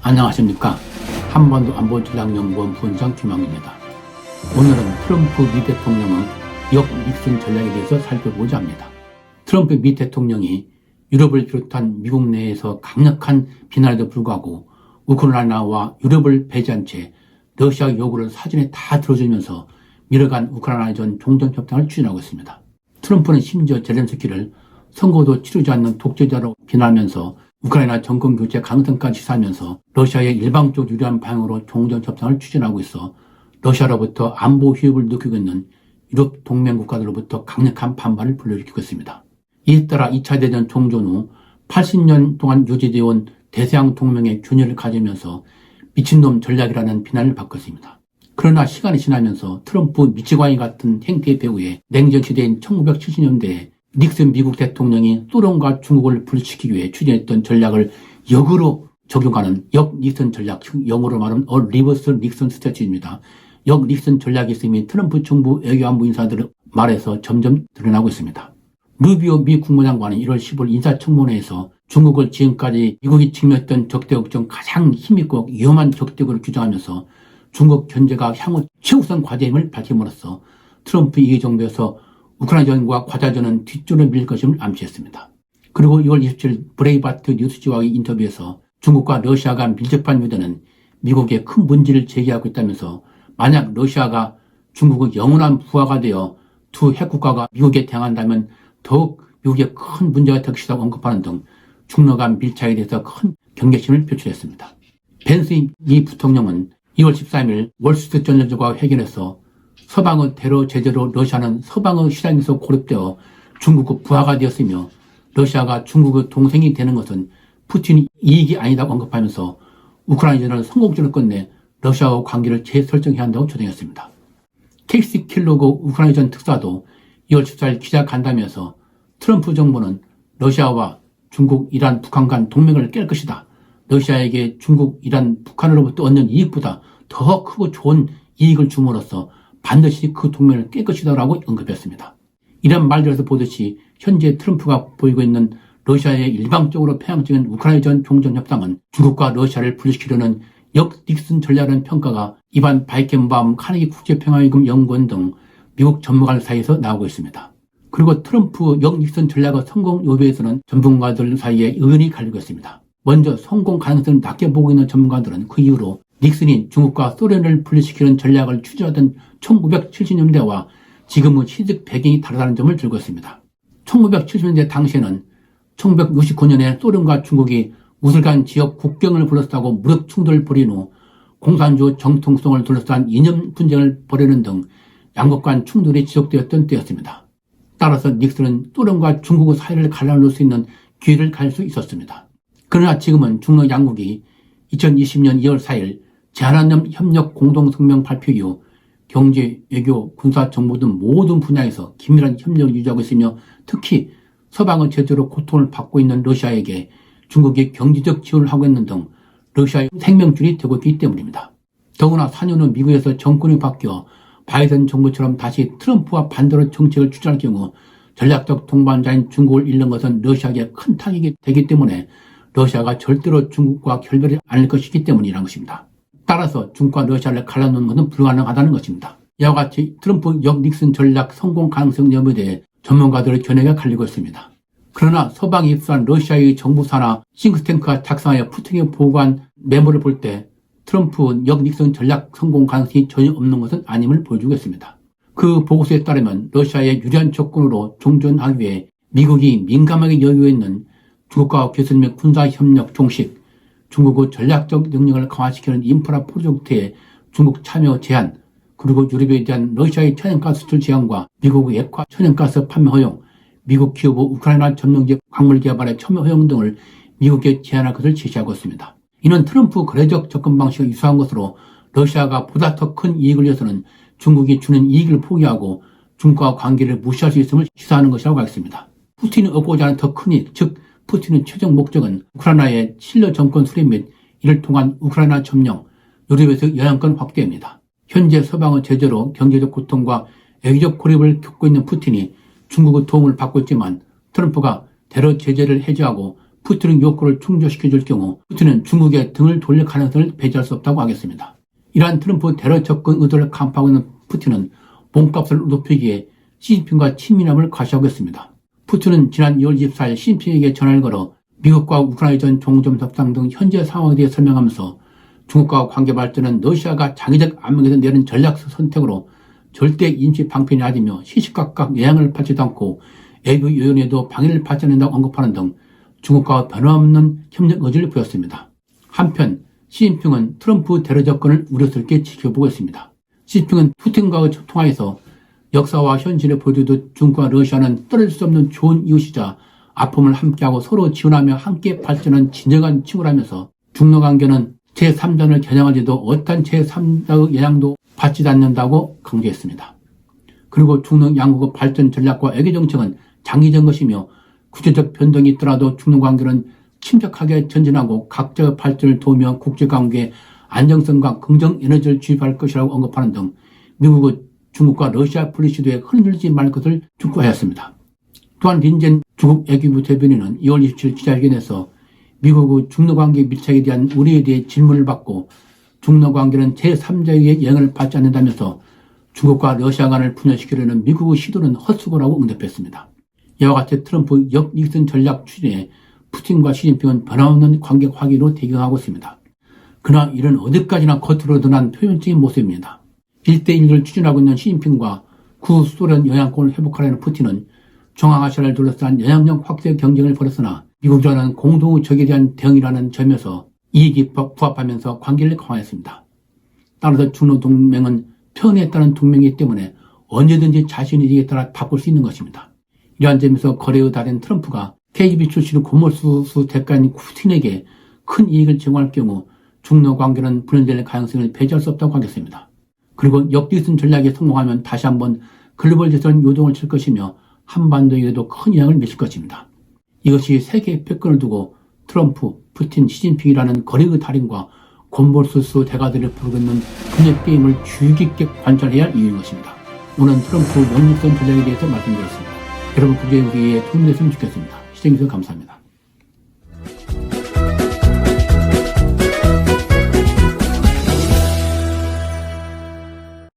안녕하십니까. 한반도 안보전략연구원 부원장 김학입니다. 오늘은 트럼프 미 대통령의 닉슨 전략에 대해서 살펴보고자 합니다. 트럼프 미 대통령이 유럽을 비롯한 미국 내에서 강력한 비난에도 불구하고 우크라이나와 유럽을 배제한 채 러시아 요구를 사전에 다 들어주면서 미러 간 우크라이나전 종전협상을 추진하고 있습니다. 트럼프는 심지어 젤렌스키를 선거도 치르지 않는 독재자로 비난하면서 우크라이나 정권 교체 가능성까지 시사하면서 러시아의 일방적 유리한 방향으로 종전협상을 추진하고 있어 러시아로부터 안보 위협을 느끼고 있는 유럽 동맹 국가들로부터 강력한 반발을 불러일으키고 있습니다. 이에 따라 2차 대전 종전 후 80년 동안 유지되어 온 대서양 동맹의 균열을 가지면서 미친놈 전략이라는 비난을 받고 있습니다. 그러나 시간이 지나면서 트럼프 미치광이 같은 행태의 배후에 냉전 시대인 1970년대에 닉슨 미국 대통령이 소련과 중국을 분리시키기 위해 추진했던 전략을 역으로 적용하는 닉슨 전략, 영어로 말하면 리버스 닉슨 스트래티지입니다. 닉슨 전략이 있음이 트럼프 정부 외교안보 인사들의 말에서 점점 드러나고 있습니다. 루비오 미 국무장관은 1월 15일 인사청문회에서 중국을 지금까지 미국이 직면했던 적대국 중 가장 힘있고 위험한 적대국을 규정하면서 중국 견제가 향후 최우선 과제임을 밝힘으로써 트럼프 이 정부에서 우크라이나전과 과자전은 뒷줄을 밀 것임을 암시했습니다. 그리고 2월 27일 브레이바트 뉴스지와의 인터뷰에서 중국과 러시아가 밀접한 유대는 미국에 큰 문제를 제기하고 있다면서 만약 러시아가 중국의 영원한 부하가 되어 두 핵국가가 미국에 대항한다면 더욱 미국에 큰 문제가 될 것이라고 언급하는 등 중러 간 밀착에 대해서 큰 경계심을 표출했습니다. 펜스 미 부통령은 2월 13일 월스트리트저널과 회견에서 서방의 테러 제재로 러시아는 서방의 시장에서 고립되어 중국의 부하가 되었으며 러시아가 중국의 동생이 되는 것은 푸틴이 이익이 아니다고 언급하면서 우크라이나전을 성공적으로 끝내 러시아와 관계를 재설정해야 한다고 주장했습니다. 케이시 킬로그 우크라이나전 특사도 2월 14일 기자간담회에서 트럼프 정부는 러시아와 중국, 이란, 북한 간 동맹을 깰 것이다. 러시아에게 중국, 이란, 북한으로부터 얻는 이익보다 더 크고 좋은 이익을 줌으로써 반드시 그 동맹을 깰 것이다 라고 언급했습니다. 이런 말들에서 보듯이 현재 트럼프가 보이고 있는 러시아의 일방적으로 편향적인 우크라이나전 종전협상은 중국과 러시아를 분리시키려는 닉슨 전략이라는 평가가 이반 바이켄바움 카네기 국제평화기금 연구원 등 미국 전문가들 사이에서 나오고 있습니다. 그리고 트럼프 닉슨 전략의 성공 여부에서는 전문가들 사이에 의견이 갈리고 있습니다. 먼저 성공 가능성을 낮게 보고 있는 전문가들은 그 이후로 닉슨이 중국과 소련을 분리시키는 전략을 추진하던 1970년대와 지금의 시적 배경이 다르다는 점을 들고 있습니다. 1970년대 당시에는 1969년에 소련과 중국이 우슬간 지역 국경을 둘러싸고 무력 충돌을 벌인 후 공산주의 정통성을 둘러싼 이념 분쟁을 벌이는 등 양국 간 충돌이 지속되었던 때였습니다. 따라서 닉슨은 소련과 중국의 사이를 갈라놓을 수 있는 기회를 가질 수 있었습니다. 그러나 지금은 중러 양국이 2020년 2월 4일 제한한념 협력 공동성명 발표 이후 경제, 외교, 군사, 정보 등 모든 분야에서 긴밀한 협력을 유지하고 있으며 특히 서방의 제재로 고통을 받고 있는 러시아에게 중국이 경제적 지원을 하고 있는 등 러시아의 생명줄이 되고 있기 때문입니다. 더구나 4년 후 미국에서 정권이 바뀌어 바이든 정부처럼 다시 트럼프와 반대로 정책을 추진할 경우 전략적 동반자인 중국을 잃는 것은 러시아에게 큰 타격이 되기 때문에 러시아가 절대로 중국과 결별이 아닐 것이기 때문이라는 것입니다. 따라서 중국과 러시아를 갈라놓는 것은 불가능하다는 것입니다. 이와 같이 트럼프 닉슨 전략 성공 가능성 여부에 대해 전문가들의 견해가 갈리고 있습니다. 그러나 서방이 입수한 러시아의 정부사나 싱크탱크가 작성하여 푸틴에 보고한 메모를 볼 때 트럼프 닉슨 전략 성공 가능성이 전혀 없는 것은 아님을 보여주고 있습니다. 그 보고서에 따르면 러시아의 유리한 조건으로 종전하기 위해 미국이 민감하게 여기고 있는 중국과 기술 및 군사협력 종식, 중국의 전략적 능력을 강화시키는 인프라 프로젝트에 중국 참여 제한, 그리고 유럽에 대한 러시아의 천연가스 수출 제한과 미국의 액화 천연가스 판매 허용, 미국 기업의 우크라이나 점령지 광물 개발에 참여 허용 등을 미국에 제한할 것을 제시하고 있습니다. 이는 트럼프 거래적 접근 방식을 유사한 것으로 러시아가 보다 더 큰 이익을 위해서는 중국이 주는 이익을 포기하고 중국과 관계를 무시할 수 있음을 시사하는 것이라고 하겠습니다. 푸틴이 얻고자 하는 더 큰 이익, 즉 푸틴의 최종 목적은 우크라이나의 실러 정권 수립 및 이를 통한 우크라이나 점령, 유럽에서 영향권 확대입니다. 현재 서방의 제재로 경제적 고통과 외교적 고립을 겪고 있는 푸틴이 중국의 도움을 받고 있지만 트럼프가 테러 제재를 해제하고 푸틴의 욕구를 충족시켜줄 경우 푸틴은 중국에 등을 돌릴 가능성을 배제할 수 없다고 하겠습니다. 이러한 트럼프 테러 접근 의도를 간파하고 있는 푸틴은 몸값을 높이기에 시진핑과 친밀함을 과시하고 있습니다. 푸틴은 지난 2월 24일 시진핑에게 전화를 걸어 미국과 우크라이나 종전 협상 등 현재 상황에 대해 설명하면서 중국과 관계 발전은 러시아가 장기적 안목에서 내린 전략적 선택으로 절대 인치 방편이 아니며 시시각각 영향을 받지도 않고 외교 요원에도 방해를 받지 않는다고 언급하는 등 중국과 변함없는 협력 의지를 보였습니다. 한편 시진핑은 트럼프 테러 접근을 우려스럽게 지켜보고 있습니다. 시진핑은 푸틴과 통화에서 역사와 현실을 보여주듯 중국과 러시아는 떨어질 수 없는 좋은 이웃이자 아픔을 함께하고 서로 지원하며 함께 발전한 진정한 친구라면서 중러 관계는 제3자를 겨냥하지도 어떤 제3자의 영향도 받지 않는다고 강조했습니다. 그리고 중러 양국의 발전 전략과 외교 정책은 장기적 것이며 구체적 변동이 있더라도 중러 관계는 침착하게 전진하고 각자의 발전을 도우며 국제관계의 안정성과 긍정 에너지를 주입할 것이라고 언급하는 등 미국의 중국과 러시아 분리 시도에 흔들리지 말 것을 촉구하였습니다. 또한 린젠 중국 외교부 대변인은 2월 27일 기자회견에서 미국의 중러관계 밀착에 대한 우려에 대해 질문을 받고 중러관계는 제3자의 영향을 받지 않는다면서 중국과 러시아 간을 분열시키려는 미국의 시도는 헛수고라고 응답했습니다. 이와 같이 트럼프 닉슨 전략 추진에 푸틴과 시진핑은 변함없는 관계 확인으로 대경하고 있습니다. 그러나 이는 어디까지나 겉으로 드러난 표면적인 모습입니다. 1대1을 추진하고 있는 시진핑과 구소련 영향권을 회복하려는 푸틴은 중앙아시아를 둘러싼 영향력 확대 경쟁을 벌였으나 미국과는 공동의 적에 대한 대응이라는 점에서 이익이 부합하면서 관계를 강화했습니다. 따라서 중러 동맹은 편에 따른 동맹이기 때문에 언제든지 자신의 이익에 따라 바꿀 수 있는 것입니다. 이러한 점에서 거래의 달인 트럼프가 KGB 출신의 고물수 대가인 푸틴에게 큰 이익을 제공할 경우 중러 관계는 분열될 가능성을 배제할 수 없다고 하겠습니다. 그리고 역디슨 전략에 성공하면 다시 한번 글로벌 재선 요동을 칠 것이며 한반도에도 큰 영향을 미칠 것입니다. 이것이 세계의 패권을 두고 트럼프, 푸틴, 시진핑이라는 거래의 달인과 곤볼수수 대가들을 부르고 있는 분열 게임을 주의 깊게 관찰해야 할 이유인 것입니다. 오늘은 트럼프 영립선 전략에 대해서 말씀드렸습니다. 여러분 그게 우리의 도움이 됐으면 좋겠습니다. 시청해주셔서 감사합니다.